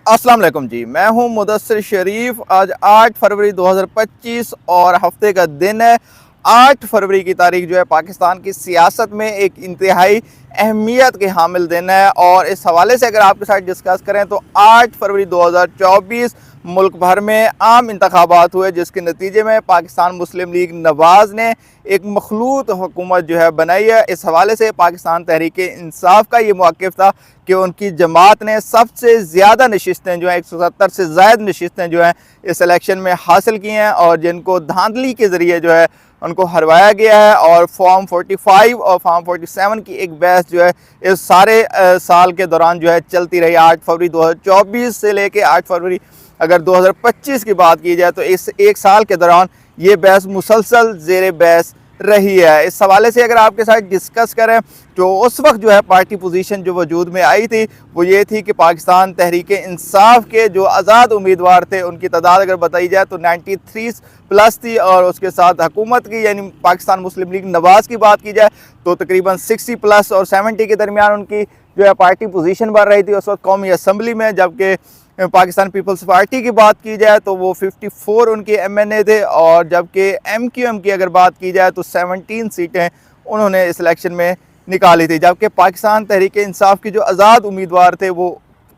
अस्सलाम वालेकुम जी, मैं हूं मुदस्सिर शरीफ। आज 8 फरवरी 2025 और हफ्ते का दिन है। 8 फरवरी की तारीख जो है पाकिस्तान की सियासत में एक इंतहाई अहमियत के हामिल दिन है। और इस हवाले से अगर आपके साथ डिस्कस करें तो 8 फरवरी 2024 मुल्क भर में आम इंतखाबात हुए, जिसके नतीजे में पाकिस्तान मुस्लिम लीग नवाज़ ने एक मखलूत हुकूमत जो है बनाई है। इस हवाले से पाकिस्तान तहरीक इंसाफ का ये मौक़िफ़ था कि उनकी जमात ने सबसे ज़्यादा नशिस्तें जो हैं 170 से ज़ायद नशिस्तें जो हैं इस इलेक्शन में हासिल की हैं, और जिनको धांधली के ज़रिए जो है उनको हरवाया गया है। और फॉर्म 45 और फॉर्म 47 की एक बहस जो है इस सारे साल के दौरान जो है चलती रही। 8 फरवरी 2024 से लेके 8 फरवरी अगर 2025 की बात की जाए तो इस एक साल के दौरान ये बहस मुसलसल ज़ेर बहस रही है। इस हवाले से अगर आपके साथ डिस्कस करें तो उस वक्त जो है पार्टी पोजीशन जो वजूद में आई थी वो ये थी कि पाकिस्तान तहरीक इंसाफ के जो आज़ाद उम्मीदवार थे उनकी तादाद अगर बताई जाए तो 93 प्लस थी, और उसके साथ हुकूमत की यानी पाकिस्तान मुस्लिम लीग नवाज़ की बात की जाए तो तकरीबन 60 प्लस और 70 के दरमियान उनकी जो है पार्टी पोजीशन बन रही थी उस वक्त कौमी असम्बली में। जबकि पाकिस्तान पीपल्स पार्टी की बात की जाए तो वो 54 उनके MNA थे, और जबकि MQM की अगर बात की जाए तो 17 सीटें उन्होंने इस इलेक्शन में निकाली थी। जबकि पाकिस्तान तहरीक इंसाफ के जो आज़ाद उम्मीदवार थे वो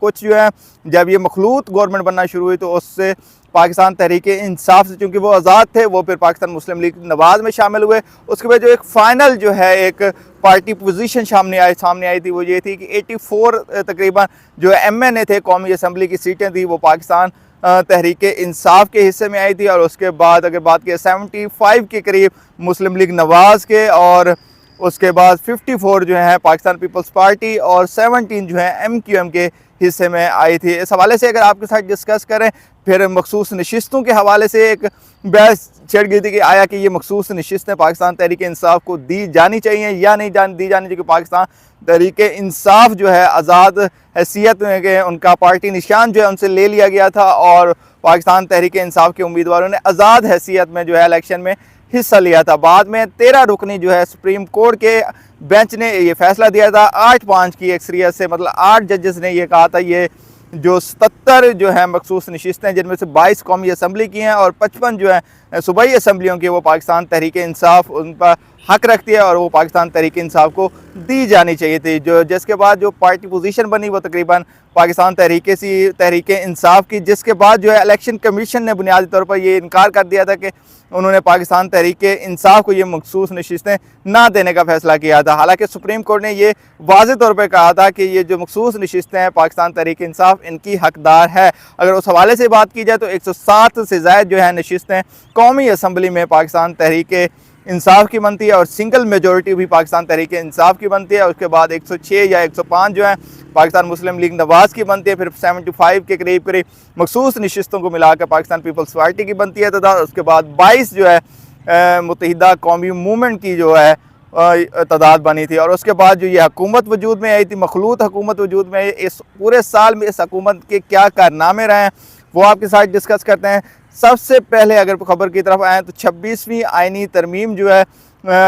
कुछ जो है जब ये मखलूत गवर्नमेंट बनना शुरू हुई तो उससे पाकिस्तान तहरीक इंसाफ से चूँकि वो आज़ाद थे वो फिर पाकिस्तान मुस्लिम लीग नवाज़ में शामिल हुए। उसके बाद जो एक फ़ाइनल जो है एक पार्टी पोजीशन सामने आई थी वो ये थी कि 84 तकरीबन जो MNA थे कौमी असम्बली की सीटें थी वो पाकिस्तान तहरीक इंसाफ के हिस्से में आई थी। और उसके बाद अगर बात की 75 के करीब मुस्लिम लीग नवाज़ के, और उसके बाद 54 जो है पाकिस्तान पीपल्स पार्टी और 17 जो है MQM के हिस्से में आई थी। इस हवाले से अगर आपके साथ डिस्कस करें फिर मखसूस नशिस्तों के हवाले से एक बहस छिड़ गई थी कि आया कि ये मखसूस नशिस्तें पाकिस्तान तहरीक इंसाफ को दी जानी चाहिए या नहीं दी जानी चाहिए। पाकिस्तान तहरीक इंसाफ जो है आज़ाद हैसियत में उनका पार्टी निशान जो है उनसे ले लिया गया था, और पाकिस्तान तहरीक इंसाफ के उम्मीदवारों ने आज़ाद हैसियत में जो है इलेक्शन में हिस्सा लिया था। बाद में 13 रुकनी जो है सुप्रीम कोर्ट के बेंच ने ये फैसला दिया था 8-5 की अक्सरियत से, मतलब 8 जजेस ने ये कहा था ये जो 77 जो है मखसूस नशिस्तें जिनमें से 22 कौमी असम्बली की हैं और 55 जो है सूबाई असम्बलियों की, वो पाकिस्तान तहरीक इंसाफ उन पर हक रखती है और वो पाकिस्तान तहरीक इंसाफ को दी जानी चाहिए थी। जो जिसके बाद जो पार्टी पोजीशन बनी वो तकरीबन पाकिस्तान तहरीक इंसाफ की, जिसके बाद जो है इलेक्शन कमीशन ने बुनियादी तौर पर ये इनकार कर दिया था कि उन्होंने पाकिस्तान तहरीक इंसाफ को ये मखसूस नशिस्तें ना देने का फैसला किया था। हालांकि सुप्रीम कोर्ट ने ये वाज़ेह तौर पर कहा था कि ये जो मखसूस नशिस्तें हैं पाकिस्तान तहरीक इंसाफ इनकी हकदार है। अगर उस हवाले से बात की जाए तो 107 से ज़ायद जो है नशिस्तें कौमी असम्बली में पाकिस्तान तहरीक इंसाफ की बनती है, और सिंगल मेजॉरिटी भी पाकिस्तान तहरीक इंसाफ की बनती है। उसके बाद 106 या 105 जो है पाकिस्तान मुस्लिम लीग नवाज़ की बनती है। फिर 75 के करीब मखसूस नशिस्तों को मिलाकर पाकिस्तान पीपल्स पार्टी की बनती है तादाद। उसके बाद 22 जो है मुत्तहिदा कौमी मूवमेंट की जो है तादाद बनी थी। और उसके बाद जो ये हुकूमत वजूद में आई थी, मखलूत हुकूमत वजूद में आई, इस पूरे साल में इस हुकूमत के क्या कारनामे रहे हैं वो आपके साथ डिस्कस करते हैं। सबसे पहले अगर खबर की तरफ आएँ तो 26वीं आइनी तरमीम जो है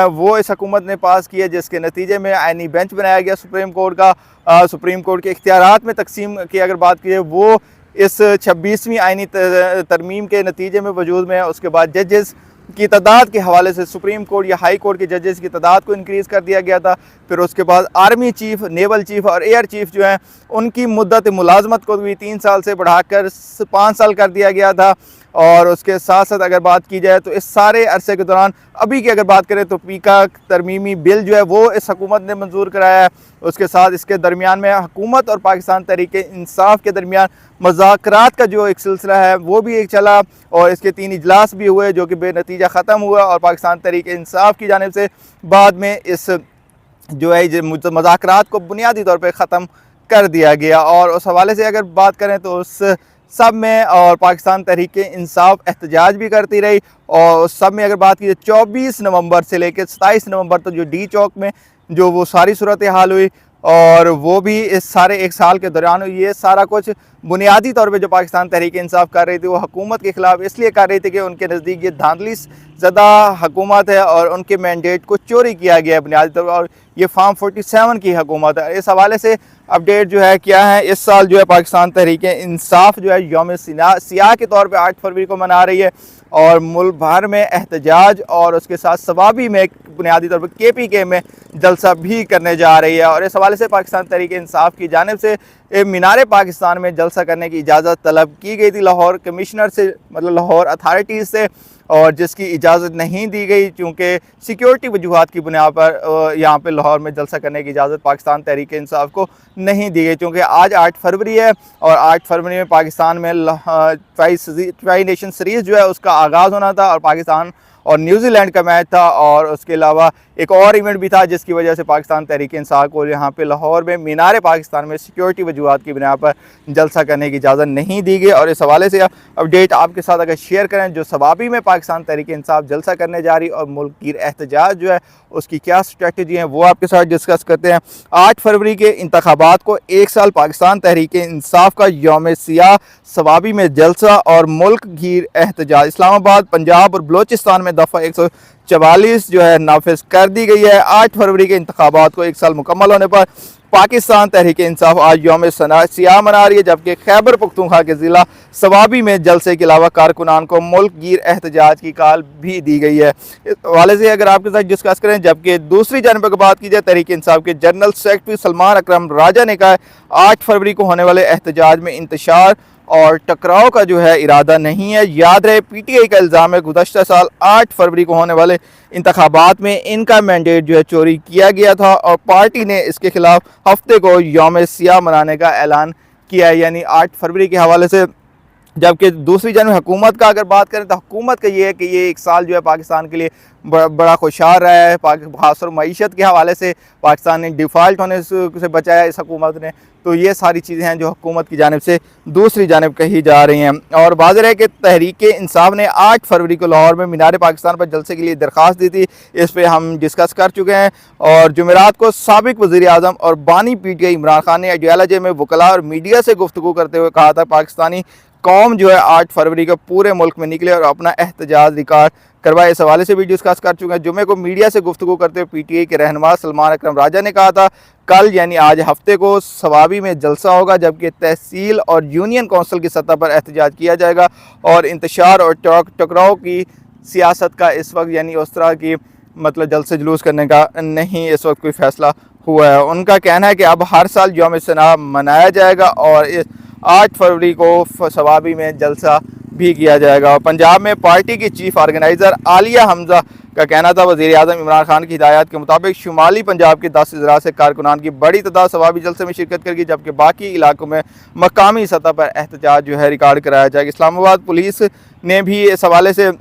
वो इस हुकूमत ने पास की है, जिसके नतीजे में आइनी बेंच बनाया गया सुप्रीम कोर्ट का। सुप्रीम कोर्ट के इख्तियारात में तकसीम की अगर बात की जाए वो इस 26वीं आइनी तरमीम के नतीजे में वजूद में है। उसके बाद जजेस की तादाद के हवाले से सुप्रीम कोर्ट या हाई कोर्ट के जजेस की तादाद को इंक्रीज़ कर दिया गया था। फिर उसके बाद आर्मी चीफ़, नेवल चीफ़ और एयर चीफ़ जो हैं उनकी मुद्दत मुलाजमत को भी 3 साल से बढ़ाकर 5 साल कर दिया गया था। और उसके साथ साथ अगर बात की जाए तो इस सारे अरसे के दौरान अभी की अगर बात करें तो पीका तरमीमी बिल जो है वो इस हुकूमत ने मंजूर कराया है। उसके साथ इसके दरमियान में हुकूमत और पाकिस्तान तहरीक इंसाफ के दरमियान मुज़ाकरात का जो एक सिलसिला है वो भी एक चला, और इसके 3 इजलास भी हुए जो कि बेनतीजा ख़त्म हुआ, और पाकिस्तान तहरीक इंसाफ की जानिब से बाद में इस जो है मुज़ाकरात को बुनियादी तौर पर ख़त्म कर दिया गया। और उस हवाले से अगर बात करें तो उस सब में और पाकिस्तान तहरीक इंसाफ एहतजाज भी करती रही, और उस सब में अगर बात की जाए 24 नवंबर से लेकर 27 नवंबर तक जो डी चौक में जो वो सारी सूरत हाल हुई, और वो भी इस सारे एक साल के दौरान हुई। ये सारा कुछ बुनियादी तौर पे जो पाकिस्तान तहरीक इंसाफ कर रही थी वो हुकूमत के ख़िलाफ़ इसलिए कर रही थी कि उनके नज़दीक ये धांधली ज़दा हुकूमत है और उनके मैंडेट को चोरी किया गया है बुनियादी तौर पर, और ये फार्म 47 की हुकूमत है। इस हवाले से अपडेट जो है क्या है, इस साल जो है पाकिस्तान तहरीक इंसाफ जो है यौम सियाह के तौर पे 8 फरवरी को मना रही है, और मुल्क भर में एहतजाज और उसके साथ सवाबी में बुनियादी तौर पर KPK में जलसा भी करने जा रही है। और इस हवाले से पाकिस्तान तहरीक इंसाफ की जानिब से मीनार पाकिस्तान में जलसा करने की इजाज़त तलब की गई थी लाहौर कमिश्नर से, मतलब लाहौर अथॉरिटीज़ से, और जिसकी इजाज़त नहीं दी गई क्योंकि सिक्योरिटी वजूहात की बुनियाद पर यहाँ पे लाहौर में जलसा करने की इजाज़त पाकिस्तान तहरीक इंसाफ को नहीं दी गई, क्योंकि आज 8 फरवरी है और 8 फरवरी में पाकिस्तान में ट्राई नेशन सीरीज़ जो है उसका आगाज़ होना था, और पाकिस्तान और न्यूजीलैंड का मैच था, और उसके अलावा एक और इवेंट भी था जिसकी वजह से पाकिस्तान तहरीक इंसाफ को यहाँ पे लाहौर में मीनार पाकिस्तान में सिक्योरिटी वजूहात की बुनियाद पर जलसा करने की इजाज़त नहीं दी गई। और इस हवाले से अपडेट आपके साथ अगर शेयर करें, जो सवाबी में पाकिस्तान तहरीक इंसाफ जलसा करने जा रही और मुल्क की एहतजाज जो है उसकी क्या स्ट्रेटजी है वो आपके साथ डिस्कस करते हैं। 8 फरवरी के इंतखाबात को 1 साल पाकिस्तान तहरीक इंसाफ का यौम सियाह, सवाबी में जलसा और मुल्क गिर एहतजाज। इस्लामाबाद, पंजाब और बलोचिस्तान में दफ़ा 144 जो है नाफिज कर दी गई है। 8 फरवरी के इंतखाबात को 1 साल मुकम्मल होने पर पाकिस्तान तहरीक इंसाफ आज यौम सियाह मना रही है, जबकि खैबर पख्तूनख्वा के ज़िला सवाबी में जलसे के अलावा कारकुनान को मुल्क गिर एहतजाज की कॉल भी दी गई है। इस हवाले से अगर आपके साथ डिस्कस करें, जबकि दूसरी जानब की बात की जाए, तहरीक इंसाफ के जनरल सेक्रेटरी सलमान अकरम राजा ने कहा 8 फरवरी को होने वाले एहतजाज में इंतशार और टकराव का जो है इरादा नहीं है। याद रहे PTI का इल्ज़ाम है गुज़श्ता साल 8 फरवरी को होने वाले इंतखाबात में इनका मैंडेट जो है चोरी किया गया था, और पार्टी ने इसके खिलाफ हफ्ते को यौम सियाह मनाने का ऐलान किया है, यानी 8 फरवरी के हवाले से। जबकि दूसरी जानब हुकूमत का अगर बात करें तो हुकूमत का ये है कि ये एक साल जो है पाकिस्तान के लिए बड़ा खुशहाल रहा है। खासतौर मईशत के हवाले से पाकिस्तान ने डिफ़ॉल्ट होने से बचाया इस हुकूमत ने, तो ये सारी चीज़ें हैं जो हुकूमत की जानिब से दूसरी जानिब कही जा रही हैं। और वाज़ेह है कि तहरीक इंसाफ ने 8 फरवरी को लाहौर में मीनार पाकिस्तान पर जलसे के लिए दरख्वास्त दी थी, इस पर हम डिस्कस कर चुके हैं। और जुमेरात को साबिक वज़ीर आज़म और बानी PTI इमरान खान ने आइडियालॉजी में वकला और मीडिया से गुफ्तगू करते हुए कहा था पाकिस्तानी कौम जो है 8 फरवरी को पूरे मुल्क में निकले और अपना एहतजाज रिकॉर्ड करवाए। इस हवाले से भी डिस्कस कर चुके हैं। जुमे को मीडिया से गुफ्तगू करते हुए PTI के रहनुमा सलमान अकरम राजा ने कहा था कल यानी आज हफ्ते को सवाबी में जलसा होगा, जबकि तहसील और यूनियन कौंसिल की सतह पर एहतजाज किया जाएगा, और इंतशार और टकराव की सियासत का इस वक्त यानी उस तरह की मतलब जलसे जुलूस करने का नहीं इस वक्त कोई फ़ैसला हुआ है। उनका कहना है कि अब हर साल यौम सियाह मनाया जाएगा और 8 फरवरी को सवाबी में जलसा भी किया जाएगा। और पंजाब में पार्टी की चीफ ऑर्गेनाइज़र आलिया हमजा का कहना था वज़ीर आज़म इमरान खान की हिदायत के मुताबिक शुमाली पंजाब के 10 अजला से कारकुनान की बड़ी तादाद सवाबी जलसे में शिरकत करेगी, जबकि बाकी इलाकों में मकामी सतह पर एहतजाज जो है रिकॉर्ड कराया जाएगा। इस्लामाबाद पुलिस ने भी इस हवाले से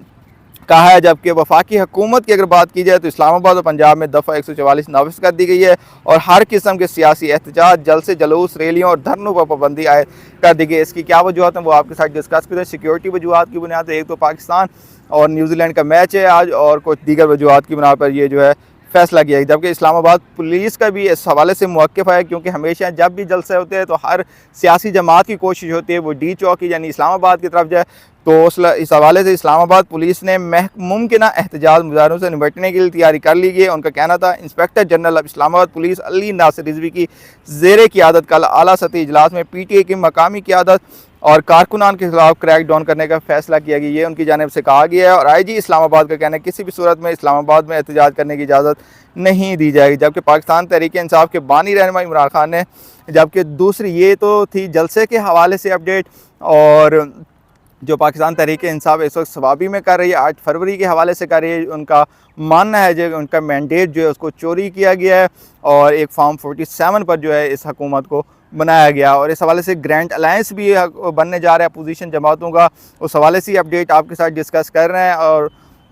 कहा है, जबकि वफाकी हुकूमत की अगर बात की जाए तो इस्लामाबाद और पंजाब में दफ़ा 144 नाफिज कर दी गई है, और हर किस्म के सियासी एहतजाज, जलसे जुलूस, रैलियों और धरनों पर पाबंदी आयद कर दी गई। इसकी क्या वजूहत हैं वो आपके साथ डिस्कस करें। सिक्योरिटी वजूहत की बुनियाद पर एक तो पाकिस्तान और न्यूजीलैंड का मैच है आज, और कुछ दीगर वजूहत की बुनियाद पर ये जो है फैसला किया है। जबकि इस्लामाबाद पुलिस का भी इस हवाले से मौक़िफ़ है, क्योंकि हमेशा जब भी जलसे होते हैं तो हर सियासी जमात की कोशिश होती है वो D चौकी यानी इस्लामाबाद की तरफ जाए, तो इस हवाले से इस्लामाबाद पुलिस ने मुमकिन एहतजाज मुजाहरों से निपटने के लिए तैयारी कर ली गई। उनका कहना था inspector general of Islamabad police Ali Nasir Rizvi की ज़ेर क़ियादत कल आला सतही इजलास में PTI की मकामी क़ियादत और कारकुनान के खिलाफ क्रैक डाउन करने का फैसला किया गया, ये उनकी जानिब से कहा गया है। और IG इस्लामाबाद का कहना है किसी भी सूरत में इस्लामाबाद में एहतजाज करने की इजाज़त नहीं दी जाएगी। जबकि पाकिस्तान तहरीक इंसाफ के बानी रहनुमा इमरान खान ने, जबकि दूसरी ये तो थी जलसे के हवाले से अपडेट, और जो पाकिस्तान तहरीक इंसाफ इस वक्त सवाबी में कर रही है 8 फरवरी के हवाले से कर रही है, उनका मानना है जो उनका मैंडेट जो है उसको चोरी किया गया है और एक फॉर्म 47 पर जो है इस हुकूमत को बनाया गया। और इस हवाले से ग्रैंड अलायंस भी बनने जा रहा है अपोजिशन जमातों का, उस हवाले से अपडेट आपके साथ डिस्कस कर रहे हैं। और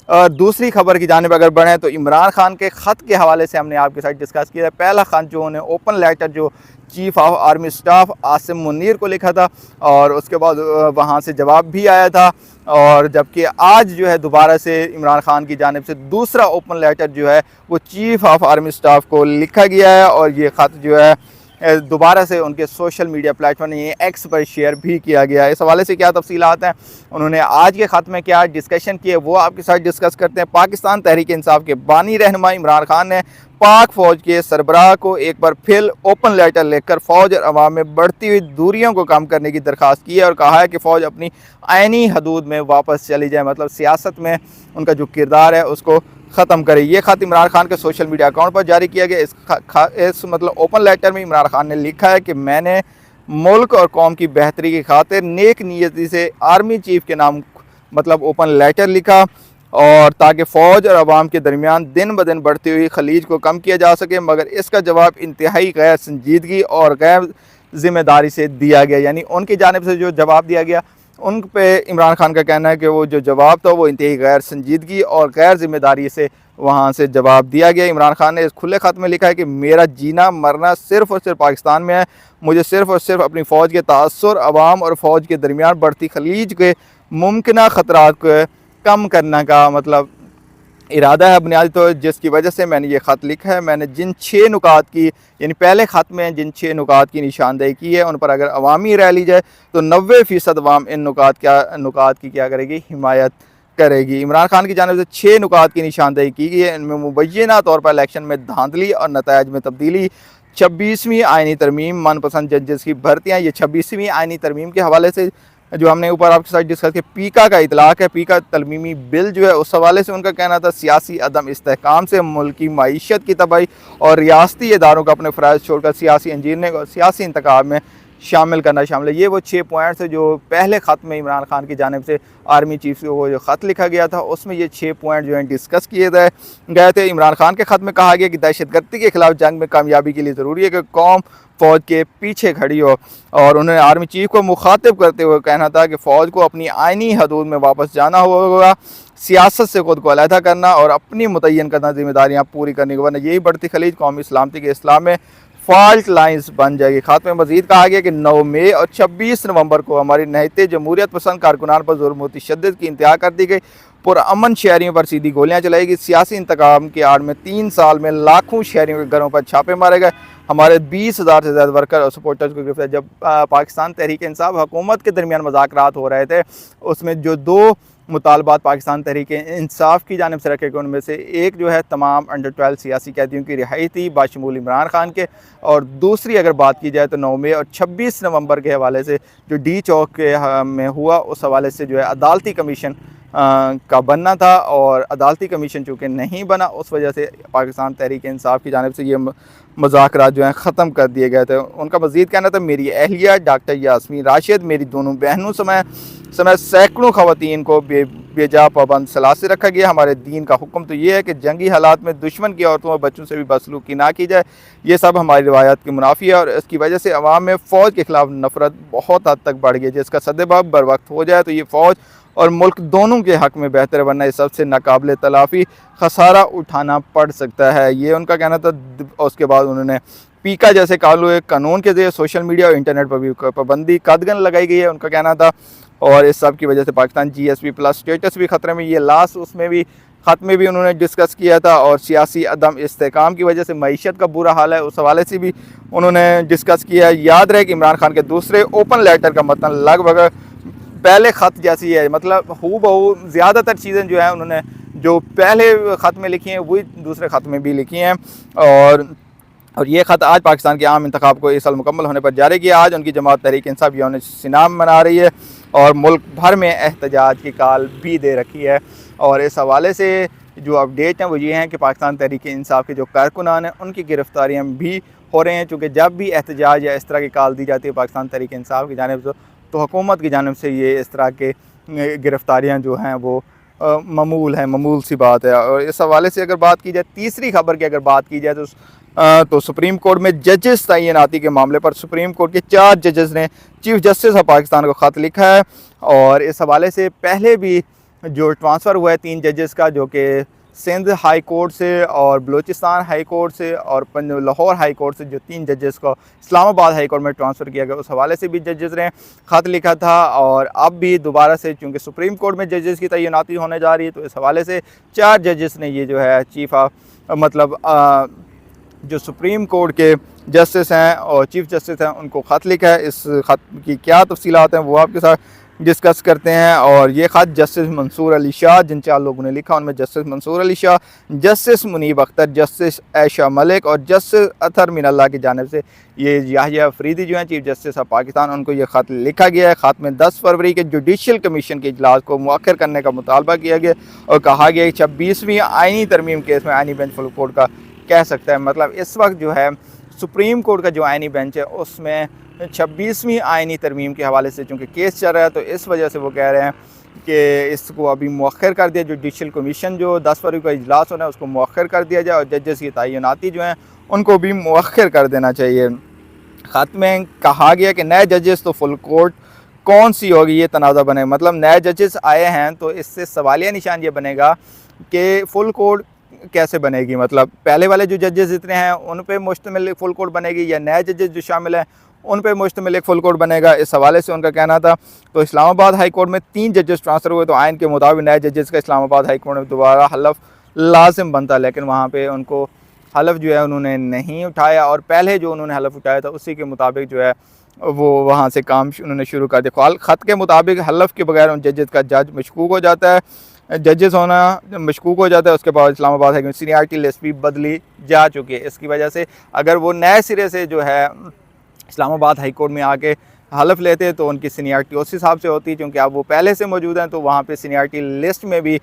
दूसरी खबर की जानिब अगर बढ़ें तो इमरान खान के ख़त के हवाले से हमने आपके साथ डिस्कस किया। पहला ख़त जो उन्हें ओपन लेटर जो chief of army staff Asim Munir को लिखा था, और उसके बाद वहाँ से जवाब भी आया था, और जबकि आज जो है दोबारा से इमरान खान की जानिब से दूसरा ओपन लेटर जो है वो चीफ ऑफ आर्मी स्टाफ को लिखा गया है। और ये ख़त जो है दोबारा से उनके सोशल मीडिया प्लेटफॉर्म ये एक्स पर शेयर भी किया गया है। इस हवाले से क्या तफसीलात हैं, उन्होंने आज के ख़त में क्या डिस्कशन किए, वो आपके साथ डिस्कस करते हैं। पाकिस्तान तहरीक इंसाफ के बानी रहनुमा इमरान खान ने पाक फ़ौज के सरबराह को एक बार फिर ओपन लेटर लिखकर फ़ौज और अवाम में बढ़ती हुई दूरियों को कम करने की दरख्वास्त की है और कहा है कि फ़ौज अपनी आइनी हदूद में वापस चली जाए, मतलब सियासत में उनका जो किरदार है उसको ख़त्म करे। ये ख़त इमरान खान के सोशल मीडिया अकाउंट पर जारी किया गया। इस मतलब ओपन लेटर में इमरान खान ने लिखा है कि मैंने मुल्क और कौम की बेहतरी की खातिर नेक नीयती से आर्मी चीफ़ के नाम मतलब ओपन लेटर लिखा और ताकि फ़ौज और अवाम के दरमियान दिन ब दिन बढ़ती हुई खलीज को कम किया जा सके, मगर इसका जवाब इंतहाई गैर संजीदगी और गैर ज़िम्मेदारी से दिया गया। यानी उनकी जानिब से जो जवाब दिया गया उन पे इमरान खान का कहना है कि वो जो जवाब था वो इंतहाई गैर संजीदगी और गैर ज़िम्मेदारी से वहाँ से जवाब दिया गया। इमरान खान ने इस खुले ख़त में लिखा है कि मेरा जीना मरना सिर्फ़ और सिर्फ पाकिस्तान में है। मुझे सिर्फ़ और सिर्फ अपनी फ़ौज के तासुर, अवाम और फ़ौज के दरमियान बढ़ती खलीज के मुमकिन ख़तरात को कम करने का मतलब इरादा है बुनियादी तौर, जिसकी वजह से मैंने ये ख़त लिखा है। मैंने जिन 6 नुकात की यानी पहले ख़त में जिन 6 नुकात की निशानदेही की है उन पर अगर अवामी राय ली जाए तो 90% अवाम इन नुकात की क्या करेगी, हिमायत करेगी। इमरान खान की जानिब से 6 नुकात की निशानदेही की गई है। इनमें मुबैना तौर पर इलेक्शन में धांधली और नतायज में तब्दीली, 26वीं आइनी तरमीम, मनपसंद जजेस की भर्तियाँ, ये 26वीं आइनी तरमीम के हवाले से जो हमने ऊपर आपके साथ डिस्कस किया, पीका का इतलाक़ है, पीका तरमीमी बिल जो है उस हवाले से उनका कहना था सियासी अदम इस्तेहकाम से मुल्क की मईशत की तबाही और रियासती इदारों को अपने फ़राइज़ छोड़कर सियासी इंजीनियरिंग और सियासी इंतखाब में शामिल करना शामिल है। ये वो 6 पॉइंट्स है जो पहले ख़त में इमरान खान की जानिब से आर्मी चीफ को जो ख़त लिखा गया था उसमें ये 6 पॉइंट जो हैं डिस्कस किए गए थे। इमरान खान के ख़त में कहा गया कि दहशतगर्दी के ख़िलाफ़ जंग में कामयाबी के लिए ज़रूरी है कि कौम फ़ौज के पीछे खड़ी हो, और उन्होंने आर्मी चीफ को मुखातिब करते हुए कहना था कि फ़ौज को अपनी आइनी हदूद में वापस जाना होगा, सियासत से खुद को अलहदा करना और अपनी मुतय्यन करना जिम्मेदारियाँ पूरी करने के, वरना यही बढ़ती खलीज कौमी सलामती के इस्लाम में फॉल्ट लाइन्स बन जाएगी। खात में मज़ीद कहा गया कि 9 मई और 26 नवंबर को हमारी नहते जमहूरियत पसंद कारकुनान पर जुल्म व तशद्दुद की इंतहा कर दी गई, पुरअमन शहरियों पर सीधी गोलियां चलाई गई, सियासी इंतकाम की आड़ में 3 साल में लाखों शहरियों के घरों पर छापे मारे गए, हमारे 20,000 से ज़्यादा वर्कर और सपोर्टर्स को गिरफ्तार। जब पाकिस्तान तहरीक इंसाफ हुकूमत के दरमियान मुज़ाकरात हो रहे थे उसमें जो 2 मुतालबात पाकिस्तान तहरीक इंसाफ की जानिब से रखे गए उनमें से एक जो है तमाम अंडर 12 सियासी कैदियों की रिहाई थी बाशमूल इमरान खान के, और दूसरी अगर बात की जाए तो 9 मई और 26 नवंबर के हवाले से जो डी चौक के में हुआ उस हवाले से जो है अदालती कमीशन का बनना था, और अदालती कमीशन चूँकि नहीं बना उस वजह से पाकिस्तान तहरीक इंसाफ की जानिब से ये मुज़ाकरात जो हैं ख़त्म कर दिए गए थे। उनका मज़ीद कहना था मेरी अहलिया डॉक्टर यास्मीन राशिद, मेरी दोनों बहनों समय सैकड़ों ख़वातीन को बेजा पाबंद सलाह से रखा गया। हमारे दीन का हुक्म तो ये है कि जंगी हालात में दुश्मन की औरतों और बच्चों से भी बदसलूकी ना की जाए। ये सब हमारी रिवायत की मुनाफी है और इसकी वजह से अवाम में फ़ौज के ख़िलाफ़ नफ़रत बहुत हद तक बढ़ गई, जिसका सद्देबाब बर वक्त हो जाए तो ये फ़ौज और मुल्क दोनों के हक़ में बेहतर है, वरना इस सबसे नाकाबिल तलाफ़ी खसारा उठाना पड़ सकता है। ये उनका कहना था। उसके बाद उन्होंने पीका जैसे कानून के ज़रिए सोशल मीडिया और इंटरनेट पर भी पाबंदी कदगन लगाई गई है उनका कहना था, और इस सब की वजह से पाकिस्तान GSP+ स्टेटस भी ख़तरे में, ये लास्ट उसमें भी ख़त में भी उन्होंने डिस्कस किया था, और सियासी अदम इस्तेहकाम की वजह से मईशत का बुरा हाल है उस हवाले से भी उन्होंने डिस्कस किया। याद रहे कि इमरान खान के दूसरे ओपन लेटर का मतलब लगभग पहले ख़त जैसी है, मतलब हूबहू ज़्यादातर चीज़ें जो है उन्होंने जो पहले ख़त में लिखी हैं वही दूसरे ख़त में भी लिखी हैं, और ये ख़त आज पाकिस्तान के आम इंतखाब को इस साल मुकम्मल होने पर जारी किया। आज उनकी जमात तहरीक इंसाफ यौम सिनाम मना रही है और मुल्क भर में एहतजाज की काल भी दे रखी है, और इस हवाले से जो अपडेट हैं वो ये हैं कि पाकिस्तान तहरीक इंसाफ के जो कारकुनान हैं उनकी गिरफ़्तारियाँ भी हो रहे हैं, चूँकि जब भी एहतजाज या इस तरह की काल दी जाती है पाकिस्तान तहरीक इंसाफ की जानिब से तो हुकूमत की जानिब से ये इस तरह के गिरफ़्तारियाँ जो हैं वो मामूल सी बात है। और इस हवाले से अगर बात की जाए तीसरी खबर की अगर बात की जाए तो सुप्रीम कोर्ट में जजेस तैनाती के मामले पर सुप्रीम कोर्ट के 4 जजेस ने चीफ जस्टिस ऑफ पाकिस्तान को ख़त लिखा है, और इस हवाले से पहले भी जो ट्रांसफ़र हुआ है 3 जजेस का, जो कि सिंध हाई कोर्ट से और बलूचिस्तान हाई कोर्ट से और लाहौर हाई कोर्ट से, जो 3 जजेस को इस्लामाबाद हाई कोर्ट में ट्रांसफ़र किया गया उस हवाले से भी जजेस ने ख़त लिखा था, और अब भी दोबारा से चूँकि सुप्रीम कोर्ट में जजेस की तैनाती होने जा रही है तो इस हवाले से 4 जजेस ने ये जो है चीफ ऑफ मतलब जो सुप्रीम कोर्ट के जस्टिस हैं और चीफ़ जस्टिस हैं उनको ख़त लिखा है। इस ख़त की क्या तफ़सीलात हैं वो आपके साथ डिस्कस करते हैं। और ये ख़त जस्टिस मंसूर अली शाह, जिन 4 लोगों ने लिखा उनमें justice Mansoor Ali Shah, justice Munib Akhtar, justice Ayesha Malik और जस्टिस अतहर मिनल्ला की जानिब से ये याहिया अफरीदी जो हैं चीफ जस्टिस ऑफ पाकिस्तान, उनको ये ख़त लिखा गया है। ख़त में 10 फरवरी के जुडिशल कमीशन के इजलास को मुअक्खर करने का मुतालबा किया गया और कहा गया कि 26वीं आइनी तरमीम केस में आइनी बेंच फुल कोर्ट का कह सकता है। मतलब इस वक्त जो है सुप्रीम कोर्ट का जो आइनी बेंच है उसमें 26वीं आइनी तरमीम के हवाले से चूँकि केस चल रहा है तो इस वजह से वो कह रहे हैं कि इसको अभी मुअक्खर कर दिया। जुडिशल कमीशन जो 10 फरवरी का इजलास होना है उसको मुअक्खर कर दिया जाए और जजेस की तयनाती जो हैं उनको भी मुअक्खर कर देना चाहिए। ख़त में कहा गया कि नए जजेस तो फुल कोर्ट कौन सी होगी ये तनाज़ा बने। मतलब नए जजेस आए हैं तो इससे सवालिया निशान ये बनेगा कि फुल कोर्ट कैसे बनेगी। मतलब पहले वाले जो जजेस जितने हैं उन पे मुश्तमिल फुल कोर्ट बनेगी या नए जजेस जो शामिल हैं उन पे मुश्तमिल एक फुल कोर्ट बनेगा, इस हवाले से उनका कहना था। तो इस्लामाबाद हाई कोर्ट में 3 जजेस ट्रांसफ़र हुए तो आइन के मुताबिक नए जजेस का इस्लामाबाद हाई कोर्ट में दोबारा हलफ लाजिम बनता, लेकिन वहाँ पे उनको हलफ जो है उन्होंने नहीं उठाया और पहले जो उन्होंने हलफ उठाया था उसी के मुताबिक जो है वो वहाँ से काम उन्होंने शुरू कर दिया। ख़त के मुताबिक हलफ के बगैर उन जजेस का जज मशकूक हो जाता है, जजेस होना मशकूक हो जाता है। उसके बाद Islamabad high court seniority list भी बदली जा चुकी है। इसकी वजह से अगर वो नए सिरे से जो है इस्लामाबाद हाई कोर्ट में आके हलफ लेते तो उनकी सीनियरिटी उस हिसाब से होती, क्योंकि अब वो पहले से मौजूद हैं तो वहाँ पे सीनियरिटी लिस्ट में भी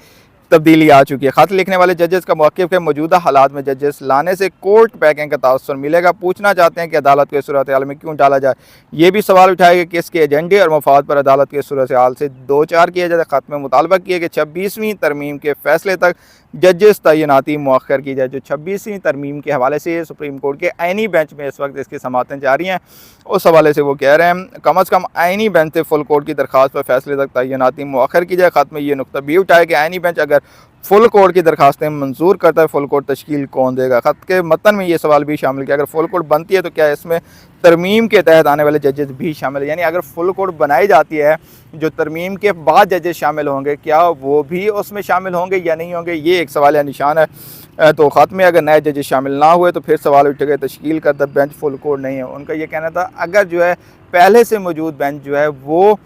तब्दीली आ चुकी है। ख़त लिखने वाले जजेस का मौक़िफ़ है मौजूदा हालात में जजेस लाने से कोर्ट पैकिंग का तासुर मिलेगा। पूछना चाहते हैं कि अदालत को इस सूरत हाल में क्यों डाला जाए। ये भी सवाल उठाया कि किसके एजेंडे और मफाद पर अदालत के सूरत हाल से दो चार किया जाए। ख़त में मुतालबा किया कि 26वीं तरमीम के फ़ैसले तक जजेस तयनाती मुअक्खर की जाए। जो 26वीं तरमीम के हवाले से सुप्रीम कोर्ट के आइनी बेंच में इस वक्त इसकी समाअतें जारी हैं, उस हवाले से वो कह रहे हैं कम अज़ कम आइनी बेंच से फुल कोर्ट की दरख्वास्त पर फैसले तक तयनाती मुअक्खर की जाए। ख़त में ये नुकता भी उठाया कि आइनी बेंच अगर फुल कोर्ट की दरखास्तें मंजूर करता है फुल कोर्ट तश्कील कौन देगा। ख़त के मतन में ये सवाल भी शामिल किया अगर फुल कोर्ट बनती है तो क्या इसमें तरमीम के तहत आने वाले जजेस भी शामिल है, यानी अगर फुल कोर्ट बनाई जाती है जो तरमीम के बाद जजेस शामिल होंगे क्या वो भी उसमें शामिल होंगे या नहीं होंगे, ये एक सवाल या निशान है। तो ख़त में अगर नए जजेस शामिल ना हुए तो फिर सवाल उठेगा तश्कील करता बेंच फुल कोर्ट नहीं है। उनका ये कहना था अगर जो है पहले से मौजूद बेंच जो है वो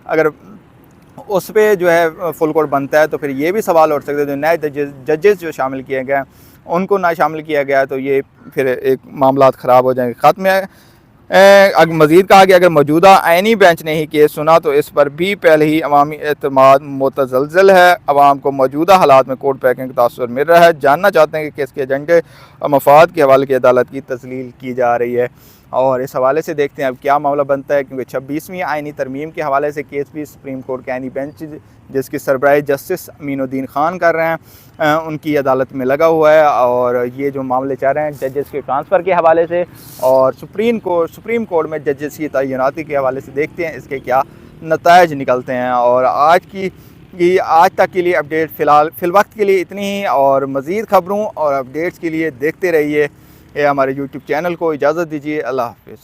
अगर उस पर जो है फुल कोर्ट बनता है तो फिर ये भी सवाल उठ सकते हैं जो नए जजेस जो शामिल किए गए उनको ना शामिल किया गया तो ये फिर एक मामलात ख़राब हो जाएंगे। ख़त में अगर मज़ीद कहा गया अगर मौजूदा आइनी बेंच ने ही केस सुना तो इस पर भी पहले ही अवामी एतमाद मुतज़लज़ल है। अवाम को मौजूदा हालात में कोर्ट पैकिंग का तासुर मिल रहा है। जानना चाहते हैं कि केस के एजेंडे और मफाद के हवाले की अदालत की तस्लील की जा रही है और इस हवाले से देखते हैं अब क्या मामला बनता है, क्योंकि 26वीं आइनी तरमीम के हवाले से केस भी सुप्रीम कोर्ट के आइनी बेंच जिसकी सरबराही जस्टिस अमीनुद्दीन ख़ान कर रहे हैं उनकी अदालत में लगा हुआ है और ये जो मामले चल रहे हैं जजेस के ट्रांसफ़र के हवाले से और सुप्रीम कोर्ट में जजेस की तयनाती के हवाले से देखते हैं इसके क्या नताइज निकलते हैं। और आज तक के लिए अपडेट फ़िल वक्त के लिए इतनी ही और मज़ीद ख़बरों और अपडेट्स के लिए देखते रहिए हमारे यूट्यूब चैनल को। इजाज़त दीजिए, अल्लाह हाफ़िज़।